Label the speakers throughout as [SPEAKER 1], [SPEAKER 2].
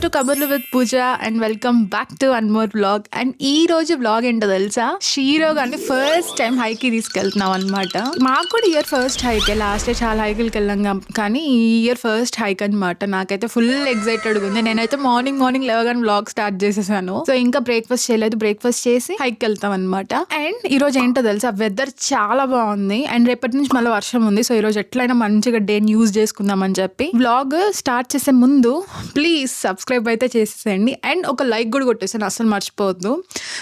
[SPEAKER 1] To కబర్లు with Pooja and welcome back to one more vlog. And ఈ రోజు vlog ఏంటో తెలుసా, షీరో గాని ఫస్ట్ టైం హైక్ కి తీసుకెళ్తున్నాం అనమాట. మాకు కూడా year first hike, last year చాలా హైకులకి వెళ్ళాం కానీ ఈ ఇయర్ ఫస్ట్ హైక్ అనమాట. నాకైతే ఫుల్ ఎక్సైటెడ్ ఉంది. నేనైతే మార్నింగ్ లేవగానే వ్లాగ్ స్టార్ట్ చేసేసాను. సో ఇంకా బ్రేక్ఫాస్ట్ చేయలేదు, బ్రేక్ఫాస్ట్ చేసి హైక్ వెళ్తాం అనమాట. అండ్ ఈ రోజు ఏంటో తెలుసా, వెదర్ చాలా బాగుంది అండ్ రేపటి నుంచి మళ్ళీ వర్షం ఉంది. సో ఈ రోజు ఎట్లయినా మంచిగా డే యూజ్ చేసుకుందాం అని చెప్పి వ్లాగ్ స్టార్ట్ చేసే ముందు ప్లీజ్ సబ్స్క్రైబ్ అయితే చేసేసేయండి అండ్ ఒక లైక్ కూడా కొట్టేసాను, అసలు మర్చిపోవద్దు.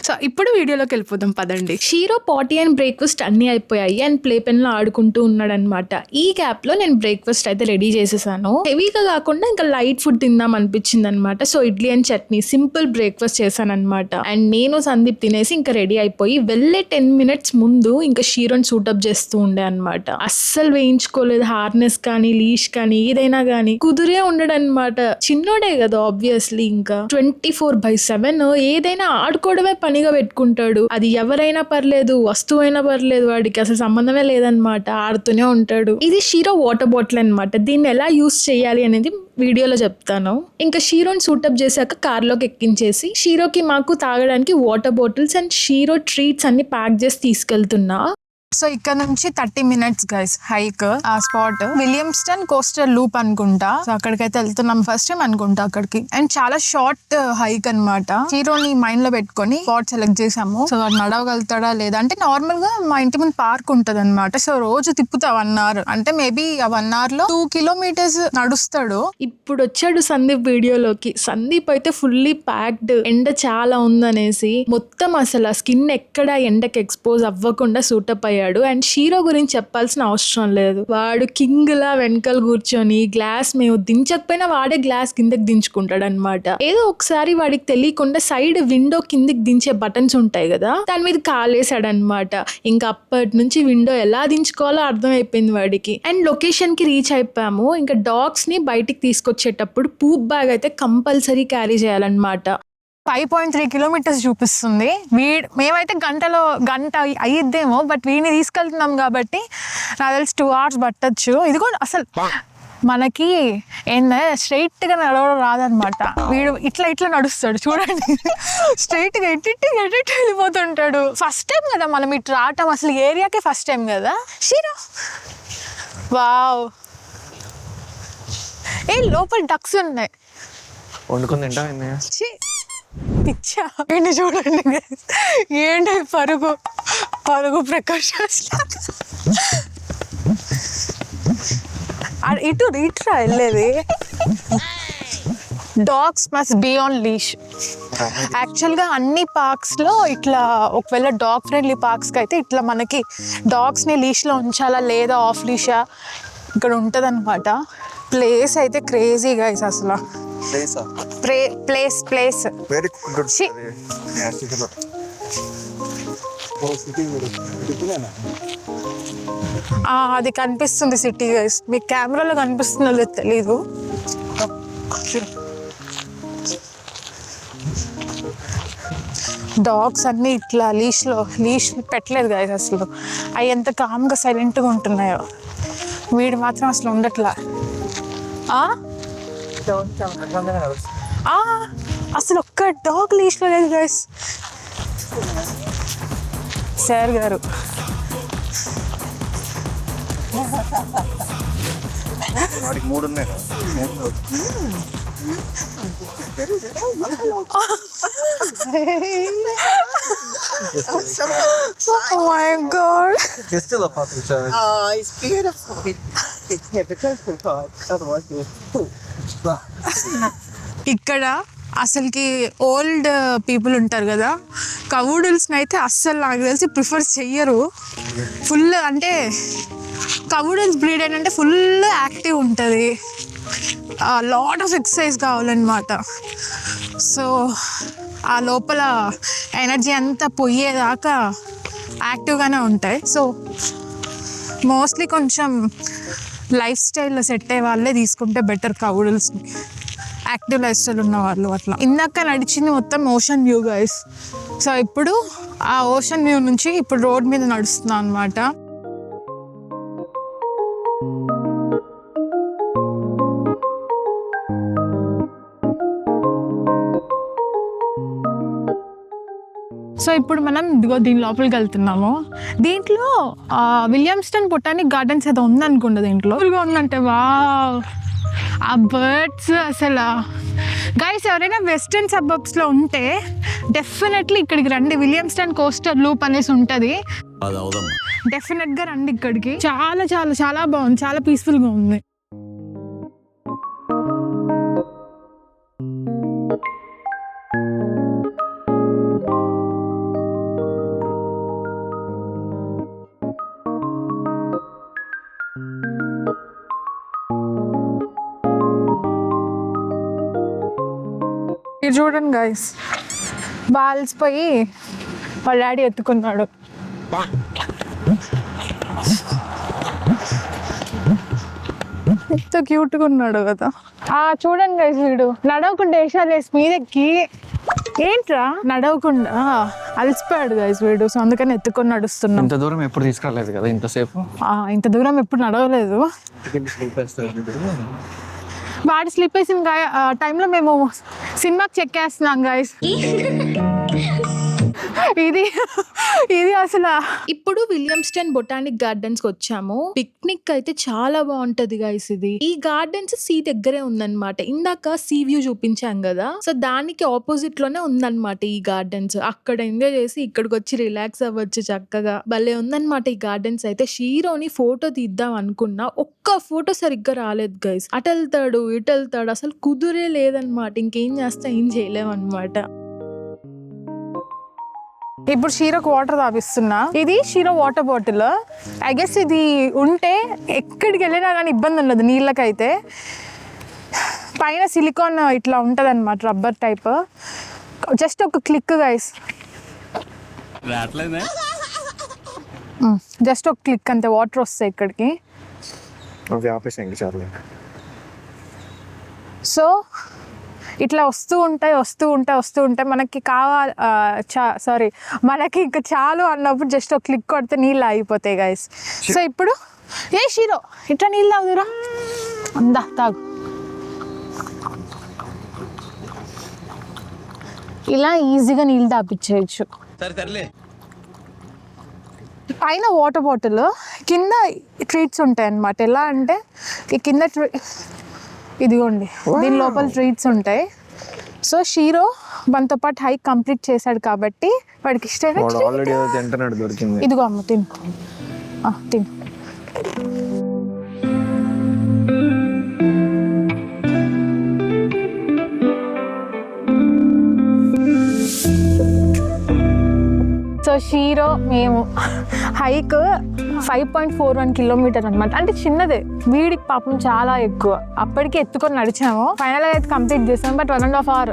[SPEAKER 1] సో ఇప్పుడు వీడియోలోకి వెళ్ళిపోదాం పదండి. షీరో పాటీ అండ్ బ్రేక్ఫాస్ట్ అన్ని అయిపోయాయి అండ్ ప్లే పెన్ లో ఆడుకుంటూ ఉన్నాడు అనమాట. ఈ గ్యాప్ లో నేను బ్రేక్ఫాస్ట్ అయితే రెడీ చేసేసాను. హెవీగా కాకుండా ఇంకా లైట్ ఫుడ్ తిందాం అనిపించింది అనమాట. So idli and chutney simple breakfast చేశాను అనమాట. అండ్ నేను సందీప్ తినేసి ఇంకా రెడీ అయిపోయి వెళ్ళే 10 minutes ముందు ఇంకా షీరోని సూటప్ చేస్తూ ఉండే అనమాట. అస్సలు వేయించుకోలేదు, హార్నెస్ కానీ లీష్ కానీ ఏదైనా కానీ కుదిరే ఉండడు అనమాట. చిన్నోడే కదా ఆబ్వియస్లీ, ఇంకా 24/7 ఏదైనా ఆడుకోవడమే పనిగా పెట్టుకుంటాడు. అది ఎవరైనా పర్లేదు, వస్తువైనా పర్లేదు, వాడికి అసలు సంబంధమే లేదనమాట, ఆడుతూనే ఉంటాడు. ఇది షీరో వాటర్ బాటిల్ అనమాట. దీన్ని ఎలా యూస్ చేయాలి అనేది వీడియోలో చెప్తాను. ఇంకా షీరోని సూటప్ చేశాక కార్లోకి ఎక్కించేసి షీరోకి మాకు తాగడానికి water bottles and shero treats అన్ని ప్యాక్ చేసి తీసుకెళ్తున్నా. సో ఇక్కడ నుంచి 30 minutes గైస్ హైక్. ఆ స్పాట్ విలియమ్స్టన్ కోస్టల్ లూప్ అనుకుంటా. సో అక్కడికైతే వెళ్తున్నాం ఫస్ట్ టైం అనుకుంటా అక్కడికి. అండ్ చాలా షార్ట్ హైక్ అనమాట. హీరోని మైండ్ లో పెట్టుకొని స్పాట్ సెలెక్ట్ చేసాము. సో వాడు నడవగలుగుతాడా లేదా అంటే, నార్మల్ గా మా ఇంటి ముందు పార్క్ ఉంటది అనమాట. సో రోజు తిప్పుతా 1 hour, అంటే మేబీ ఆ 1 hour లో 2 kilometers నడుస్తాడు. ఇప్పుడు వచ్చాడు సందీప్ వీడియోలోకి. సందీప్ అయితే ఫుల్లీ ప్యాక్డ్, ఎండ చాలా ఉందనేసి మొత్తం అసలు స్కిన్ ఎక్కడ ఎండకి ఎక్స్పోజ్ అవ్వకుండా సూటప్ అయ్యాడు. అండ్ షీరో గురించి చెప్పాల్సిన అవసరం లేదు, వాడు కింగ్ లా వెనకాల కూర్చొని గ్లాస్ మేము దించకపోయినా వాడే గ్లాస్ కిందకి దించుకుంటాడు అనమాట. ఏదో ఒకసారి వాడికి తెలియకుండా సైడ్ విండో కిందకి దించే బటన్స్ ఉంటాయి కదా, దాని మీద కాలేసాడు అనమాట. ఇంకా అప్పటి నుంచి విండో ఎలా దించుకోవాలో అర్థమైపోయింది వాడికి. అండ్ లొకేషన్ కి రీచ్ అయిపోయాము. ఇంకా డాగ్స్ ని బయటికి తీసుకొచ్చేటప్పుడు పూప్ బ్యాగ్ అయితే కంపల్సరీ క్యారీ చేయాలన్నమాట. 5.3 kilometers చూపిస్తుంది. మేమైతే గంట అయ్యిద్దేమో, బట్ వీడిని తీసుకెళ్తున్నాం కాబట్టి నాకు తెలిసి 2 hours పట్టచ్చు. ఇది కూడా అసలు మనకి ఏంటంటే స్ట్రైట్ గా నడవడం రాదనమాట. వీడు ఇట్లా నడుస్తాడు చూడండి, స్ట్రైట్ గా ఎట్టి వెళ్ళిపోతుంటాడు. ఫస్ట్ టైం కదా మనం ఇటు రావటం, అసలు ఏరియాకే ఫస్ట్ టైం కదా. షీరో వావ్, లోపల డక్స్ ఉన్నాయి. పిచ్చా ఏంటి చూడండి, ఏంటి పరుగు ప్రకాష్ ఇట్రా వెళ్ళేది. Dogs must be on లీష్. యాక్చువల్గా అన్ని పార్క్స్ లో ఇట్లా, ఒకవేళ డాగ్ ఫ్రెండ్లీ పార్క్స్ కి అయితే ఇట్లా మనకి డాగ్స్ ని లీష్ లో ఉంచాలా లేదా ఆఫ్ లీషా ఇక్కడ ఉంటది అనమాట. ప్లేస్ అయితే క్రేజీ గైస్ అసలు. ప్లేస్ అది కనిపిస్తుంది సిటీ గైస్. మీకు కెమెరాలో కనిపిస్తుందో లేదు తెలీదు. డాగ్స్ అన్ని ఇట్లా లీష్ పెట్టలేదు గైస్ అసలు. అవి ఎంత కామ్గా సైలెంట్గా ఉంటున్నాయో, వీడు మాత్రం అసలు ఉండట్లా. అసలు ఒక్క డాగ్ లీష్లో లేదు గైస్. సార్ గారు Oh my God.
[SPEAKER 2] It's still a puppy show.
[SPEAKER 3] Oh, it's beautiful. Yeah, because otherwise
[SPEAKER 1] ఇక్కడ అసలుకి ఓల్డ్ పీపుల్ ఉంటారు కదా, కవూడిల్స్ని అయితే అస్సలు నాకు తెలిసి ప్రిఫర్ చెయ్యరు. ఫుల్ అంటే కవూడిల్స్ బ్రీడ్ ఏంటంటే ఫుల్ యాక్టివ్ ఉంటుంది, లాట్ ఆఫ్ ఎక్సర్సైజ్ కావాలన్నమాట. సో ఆ లోపల ఎనర్జీ అంతా పోయేదాకా యాక్టివ్గానే ఉంటాయి. సో మోస్ట్లీ కొంచెం లైఫ్ స్టైల్లో సెట్ అయ్యే వాళ్ళే తీసుకుంటే బెటర్ కవూడిల్స్ని, యాక్టివ్ లైఫ్ స్టైల్ ఉన్న వాళ్ళు. అట్లా ఇందాక నడిచింది మొత్తం ఓషన్ వ్యూ గైస్. సో ఇప్పుడు ఆ ఓషన్ వ్యూ నుంచి ఇప్పుడు రోడ్ మీద నడుస్తున్నాను అనమాట. సో ఇప్పుడు మనం ఇదిగో దీని లోపలికి వెళ్తున్నాము. దీంట్లో విలియమ్స్టన్ బొటానిక్ గార్డెన్స్ ఏదో ఉందనుకుంటా దీంట్లో ఉందంటే. వావ్, ఆ బర్డ్స్ అసలు గైస్ ఎవరైనా వెస్టర్న్ సబర్బ్స్లో ఉంటే డెఫినెట్లీ ఇక్కడికి రండి. విలియమ్స్టన్ కోస్టల్ లూప్ అనేసి ఉంటుంది, డెఫినెట్గా రండి ఇక్కడికి. చాలా చాలా చాలా బాగుంది, చాలా పీస్ఫుల్గా ఉంది. ఇది చూడండి గైస్, బాల్స్ పోయి వాళ్ళ డాడీ ఎత్తుకున్నాడు. ఎంత క్యూట్గా ఉన్నాడు కదా. చూడండి గైస్, వీడు నడవకుండా వేషాలు వేసి మీదెక్కి ఏంట్రా నడవకుండా అలసిపోయాడు గైస్ వీడు. సో అందుకని ఎత్తుకొని నడుస్తున్నాం.
[SPEAKER 2] ఇంత దూరం ఎప్పుడు తీసుకురాలేదు కదా, ఇంతసేపు
[SPEAKER 1] ఇంత దూరం ఎప్పుడు నడవలేదు. వాడు స్లిప్ వేసిన టైంలో మేము సినిమాకి చెక్కేస్తున్నాం గైస్. ఇది అసలు ఇప్పుడు విలియమ్స్టన్ బొటానిక్ గార్డెన్స్ కి వచ్చాము. పిక్నిక్ అయితే చాలా బాగుంటది గైస్. ఈ గార్డెన్స్ సీ దగ్గరే ఉందన్నమాట. ఇందాక సీ వ్యూ చూపించాం కదా, సో దానికి ఆపోజిట్ లోనే ఉందన్నమాట ఈ గార్డెన్స్. అక్కడ ఎంజాయ్ చేసి ఇక్కడికి వచ్చి రిలాక్స్ అవ్వచ్చు చక్కగా. భలే ఉందన్నమాట ఈ గార్డెన్స్ అయితే. షీరోని ఫోటో తీద్దాం అనుకున్నా, ఒక్క ఫోటో సరిగ్గా రాలేదు గైస్. అటు వెళ్తాడు ఇటు వెళ్తాడు, అసలు కుదురే లేదనమాట. ఇంకేం చేస్తా ఏం చేయలేమన్నమాట. ఇప్పుడు షీరోకి వాటర్ తాపిస్తున్నా. ఇది shero water bottle. I guess ఇది ఉంటే ఎక్కడికి వెళ్ళినా కానీ ఇబ్బంది ఉండదు నీళ్ళకైతే. పైన సిలికాన్ ఇట్లా ఉంటుంది అనమాట, రబ్బర్ టైప్. జస్ట్ ఒక క్లిక్ గైస్, జస్ట్ ఒక క్లిక్ అంతే, వాటర్ వస్తాయి ఇక్కడికి. సో ఇట్లా వస్తూ ఉంటాయి. మనకి మనకి ఇంకా చాలు అన్నప్పుడు జస్ట్ ఒక క్లిక్ కొడితే నీళ్ళు ఆగిపోతాయి గైస్. సో ఇప్పుడు షీరో ఇట్లా నీళ్ళు తాగుదురా, అందా తాగు. ఇలా ఈజీగా నీళ్ళు తాపించేయచ్చు. పైన వాటర్ బాటిల్, కింద ట్రీట్స్ ఉంటాయి అన్నమాట. ఎలా అంటే ఈ కింద ఇదిగోండి, దీని లోపల ట్రీట్స్ ఉంటాయి. సో షీరో మనతో పాటు హైక్ కంప్లీట్ చేశాడు కాబట్టి వాడికి ఇష్టమైన ఇదిగో అమ్మ తిను తిను. సో షీరో మేము హైక్ 5.41 కిలోమీటర్ అనమాట. అంటే చిన్నదే, వీడికి పాపం చాలా ఎక్కువ. అప్పటికి ఎత్తుకొని నడిచాము. ఫైనల్గా అయితే కంప్లీట్ చేసాము. బట్ 1.5 hour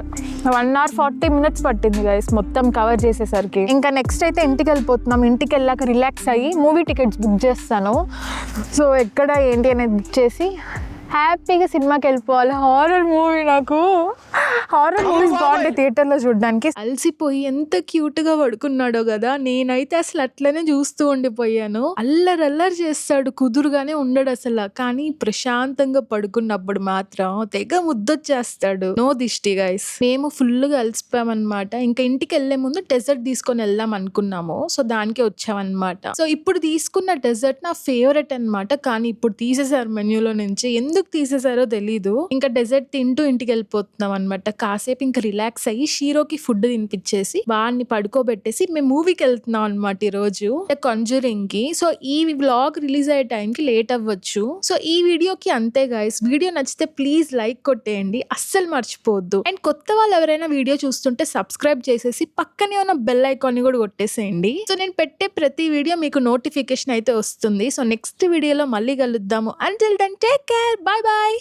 [SPEAKER 1] 1 hour 40 minutes పట్టింది గైస్ మొత్తం కవర్ చేసేసరికి. ఇంకా నెక్స్ట్ అయితే ఇంటికి వెళ్ళిపోతున్నాం. ఇంటికి వెళ్ళాక రిలాక్స్ అయ్యి మూవీ టికెట్స్ బుక్ చేస్తాను. సో ఎక్కడ ఏంటి అనేది బుక్ చేసి హ్యాపీగా సినిమాకి వెళ్ళిపోవాలి. హారర్ మూవీ, నాకు హారర్ మూవీస్ బాగుంటాయి థియేటర్లో చూడడానికి. అలసిపోయి ఎంత క్యూట్గా పడుకున్నాడో కదా. నేనైతే అసలు అట్లనే చూస్తూ ఉండిపోయాను. అల్లరి చేస్తాడు, కుదురుగానే ఉండడు అసలు. కానీ ప్రశాంతంగా పడుకున్నప్పుడు మాత్రం తెగ ముద్దొచ్చేస్తాడు. నో దిష్టి గైస్. మేము ఫుల్గా అలసిపోయామన్నమాట. ఇంకా ఇంటికి వెళ్లే ముందు డెజర్ట్ తీసుకొని వెళ్దాం అనుకున్నాము. సో దానికే వచ్చామన్నమాట. సో ఇప్పుడు తీసుకున్న డెజర్ట్ నా ఫేవరెట్ అన్నమాట. కానీ ఇప్పుడు తీసేసారు మెన్యూలో నుంచి. ఎందుకు తీసేసారో తెలీదు. ఇంకా డెజర్ట్ తింటూ ఇంటికి వెళ్ళిపోతున్నాం అనమాట. కాసేపు ఇంకా రిలాక్స్ అయ్యి షీరోకి ఫుడ్ తినిపించేసి వాడిని పడుకోబెట్టేసి మేము మూవీకి వెళ్తున్నాం అనమాట ఈ రోజు, కాంజూరింగ్ కి. సో ఈ వ్లాగ్ రిలీజ్ అయ్యే టైంకి లేట్ అవ్వచ్చు. సో ఈ వీడియోకి అంతే గైస్. వీడియో నచ్చితే ప్లీజ్ లైక్ కొట్టేయండి, అస్సలు మర్చిపోవద్దు. అండ్ కొత్త వాళ్ళు ఎవరైనా వీడియో చూస్తుంటే సబ్స్క్రైబ్ చేసేసి పక్కనే ఉన్న బెల్ ఐకాన్ ని కూడా కొట్టేసేయండి. సో నేను పెట్టే ప్రతి వీడియో మీకు నోటిఫికేషన్ అయితే వస్తుంది. సో నెక్స్ట్ వీడియోలో మళ్ళీ కలుద్దాము. Until then take care, bye bye.